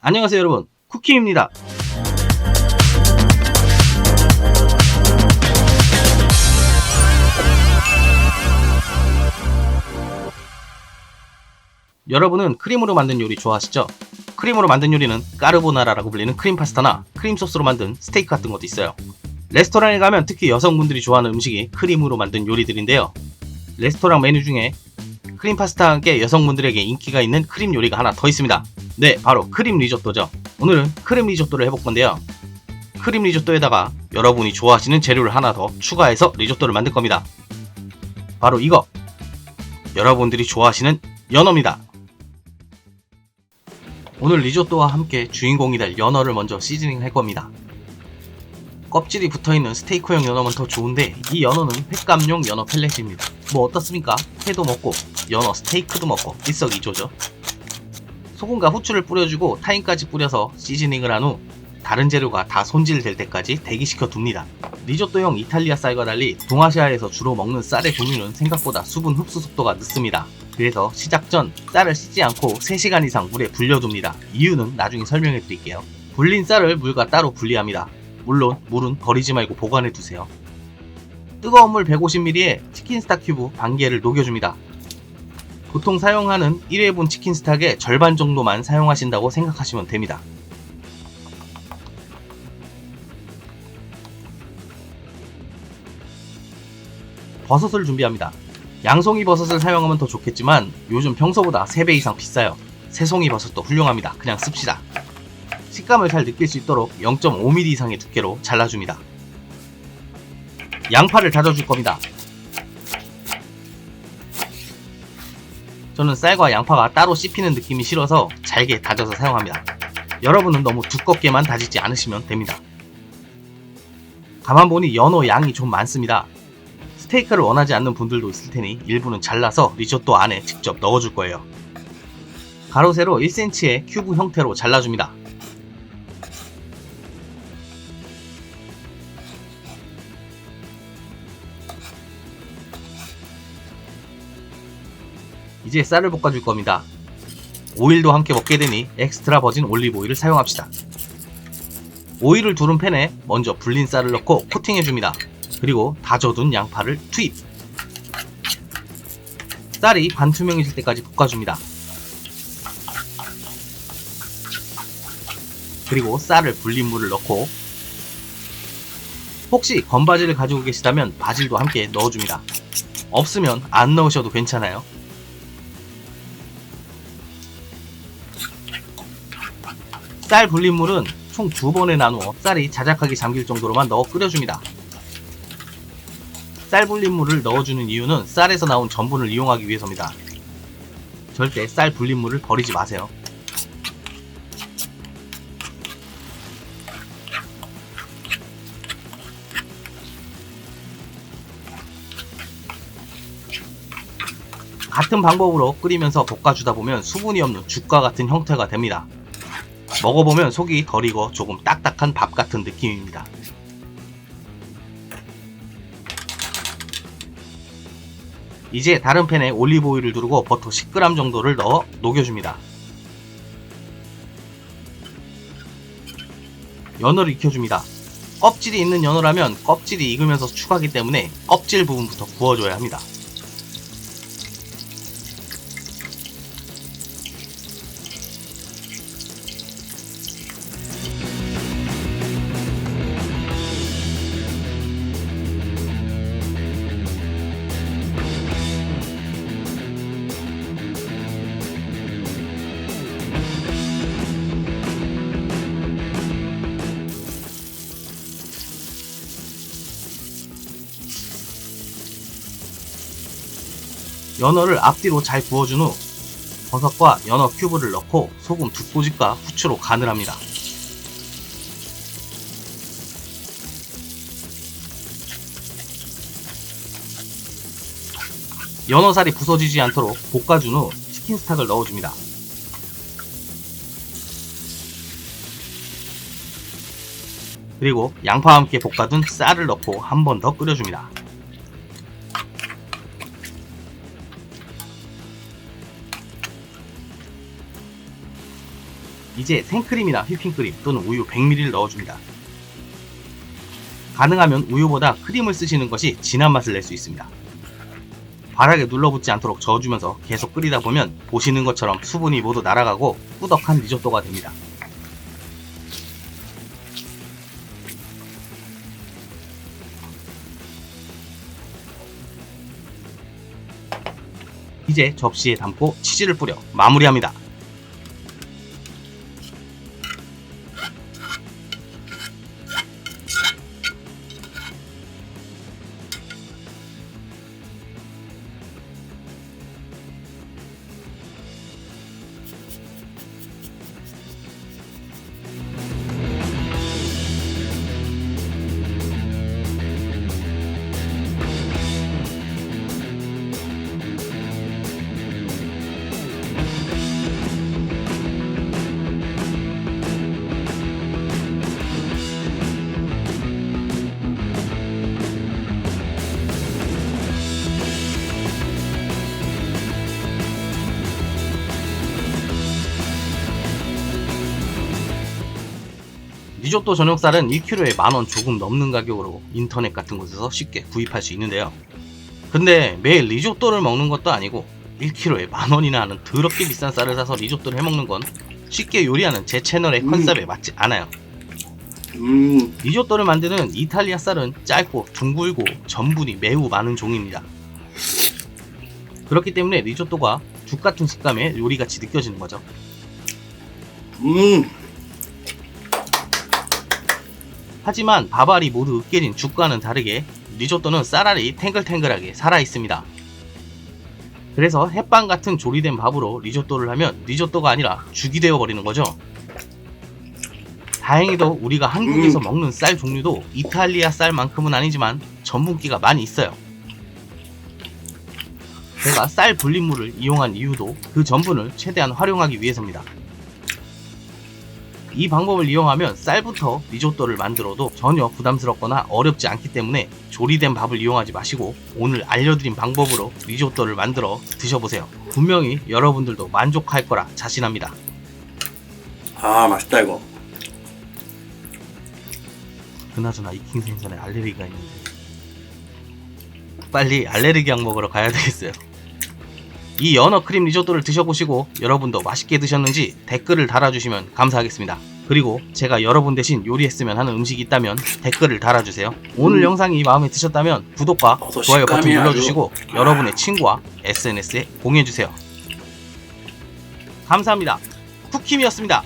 안녕하세요 여러분, 쿠키입니다. 여러분은 크림으로 만든 요리 좋아하시죠? 크림으로 만든 요리는 까르보나라라고 불리는 크림 파스타나 크림 소스로 만든 스테이크 같은 것도 있어요. 레스토랑에 가면 특히 여성분들이 좋아하는 음식이 크림으로 만든 요리들인데요. 레스토랑 메뉴 중에 크림 파스타와 함께 여성분들에게 인기가 있는 크림 요리가 하나 더 있습니다. 네, 바로 크림 리조또죠. 오늘은 크림 리조또를 해볼 건데요. 크림 리조또에다가 여러분이 좋아하시는 재료를 하나 더 추가해서 리조또를 만들 겁니다. 바로 이거! 여러분들이 좋아하시는 연어입니다. 오늘 리조또와 함께 주인공이 될 연어를 먼저 시즈닝 할 겁니다. 껍질이 붙어있는 스테이크용 연어면 더 좋은데 이 연어는 횟감용 연어 펠렛입니다. 뭐 어떻습니까? 회도 먹고 연어 스테이크도 먹고 일석이조죠. 소금과 후추를 뿌려주고 타임까지 뿌려서 시즈닝을 한 후 다른 재료가 다 손질될 때까지 대기시켜 둡니다. 리조또용 이탈리아 쌀과 달리 동아시아에서 주로 먹는 쌀의 종류는 생각보다 수분 흡수 속도가 늦습니다. 그래서 시작 전 쌀을 씻지 않고 3시간 이상 물에 불려둡니다. 이유는 나중에 설명해 드릴게요. 불린 쌀을 물과 따로 분리합니다. 물론 물은 버리지 말고 보관해 두세요. 뜨거운 물 150ml에 치킨 스탁 큐브 반 개를 녹여줍니다. 보통 사용하는 1회분 치킨 스탁의 절반 정도만 사용하신다고 생각하시면 됩니다. 버섯을 준비합니다. 양송이 버섯을 사용하면 더 좋겠지만 요즘 평소보다 3배 이상 비싸요. 새송이 버섯도 훌륭합니다. 그냥 씁시다. 식감을 잘 느낄 수 있도록 0.5mm 이상의 두께로 잘라줍니다. 양파를 다져줄 겁니다. 저는 쌀과 양파가 따로 씹히는 느낌이 싫어서 잘게 다져서 사용합니다. 여러분은 너무 두껍게만 다지지 않으시면 됩니다. 가만 보니 연어 양이 좀 많습니다. 스테이크를 원하지 않는 분들도 있을 테니 일부는 잘라서 리조또 안에 직접 넣어줄 거예요. 가로 세로 1cm의 큐브 형태로 잘라줍니다. 이제 쌀을 볶아줄 겁니다. 오일도 함께 먹게 되니 엑스트라 버진 올리브 오일을 사용합시다. 오일을 두른 팬에 먼저 불린 쌀을 넣고 코팅해줍니다. 그리고 다져둔 양파를 투입. 쌀이 반투명해질 때까지 볶아줍니다. 그리고 쌀을 불린 물을 넣고 혹시 건바지를 가지고 계시다면 바질도 함께 넣어줍니다. 없으면 안 넣으셔도 괜찮아요. 쌀 불린 물은 총 2번에 나누어 쌀이 자작하게 잠길 정도로만 넣어 끓여줍니다. 쌀 불린 물을 넣어주는 이유는 쌀에서 나온 전분을 이용하기 위해서입니다. 절대 쌀 불린 물을 버리지 마세요. 같은 방법으로 끓이면서 볶아주다 보면 수분이 없는 죽과 같은 형태가 됩니다. 먹어보면 속이 덜 익어 조금 딱딱한 밥 같은 느낌입니다. 이제 다른 팬에 올리브 오일을 두르고 버터 10g 정도를 넣어 녹여줍니다. 연어를 익혀줍니다. 껍질이 있는 연어라면 껍질이 익으면서 축하기 때문에 껍질 부분부터 구워줘야 합니다. 연어를 앞뒤로 잘 구워준 후 버섯과 연어 큐브를 넣고 소금 2꼬집과 후추로 간을 합니다. 연어살이 부서지지 않도록 볶아준 후 치킨 스탁을 넣어줍니다. 그리고 양파와 함께 볶아둔 쌀을 넣고 한 번 더 끓여줍니다. 이제 생크림이나 휘핑크림 또는 우유 100ml를 넣어줍니다. 가능하면 우유보다 크림을 쓰시는 것이 진한 맛을 낼 수 있습니다. 바닥에 눌러붙지 않도록 저어주면서 계속 끓이다 보면 보시는 것처럼 수분이 모두 날아가고 꾸덕한 리조또가 됩니다. 이제 접시에 담고 치즈를 뿌려 마무리합니다. 리조또 전용 쌀은 1kg에 10,000원 조금 넘는 가격으로 인터넷 같은 곳에서 쉽게 구입할 수 있는데요. 근데 매일 리조또를 먹는 것도 아니고 1kg에 10,000원이나 하는 더럽게 비싼 쌀을 사서 리조또를 해먹는 건 쉽게 요리하는 제 채널의 컨셉에 맞지 않아요. 리조또를 만드는 이탈리아 쌀은 짧고 둥글고 전분이 매우 많은 종입니다. 그렇기 때문에 리조또가 죽같은 식감의 요리같이 느껴지는 거죠. 하지만 밥알이 모두 으깨진 죽과는 다르게 리조또는 쌀알이 탱글탱글하게 살아있습니다. 그래서 햇반 같은 조리된 밥으로 리조또를 하면 리조또가 아니라 죽이 되어버리는 거죠. 다행히도 우리가 한국에서 먹는 쌀 종류도 이탈리아 쌀만큼은 아니지만 전분기가 많이 있어요. 제가 쌀 불린물을 이용한 이유도 그 전분을 최대한 활용하기 위해서입니다. 이 방법을 이용하면 쌀부터 리조또를 만들어도 전혀 부담스럽거나 어렵지 않기 때문에 조리된 밥을 이용하지 마시고 오늘 알려드린 방법으로 리조또를 만들어 드셔보세요. 분명히 여러분들도 만족할 거라 자신합니다. 아, 맛있다 이거. 그나저나 익힌 생선에 알레르기가 있는데 빨리 알레르기 약 먹으러 가야 되겠어요. 이 연어 크림 리조또를 드셔보시고 여러분도 맛있게 드셨는지 댓글을 달아주시면 감사하겠습니다. 그리고 제가 여러분 대신 요리했으면 하는 음식이 있다면 댓글을 달아주세요. 오늘 영상이 마음에 드셨다면 구독과 좋아요 버튼 눌러주시고 여러분의 친구와 SNS에 공유해주세요. 감사합니다. 쿡킴이었습니다.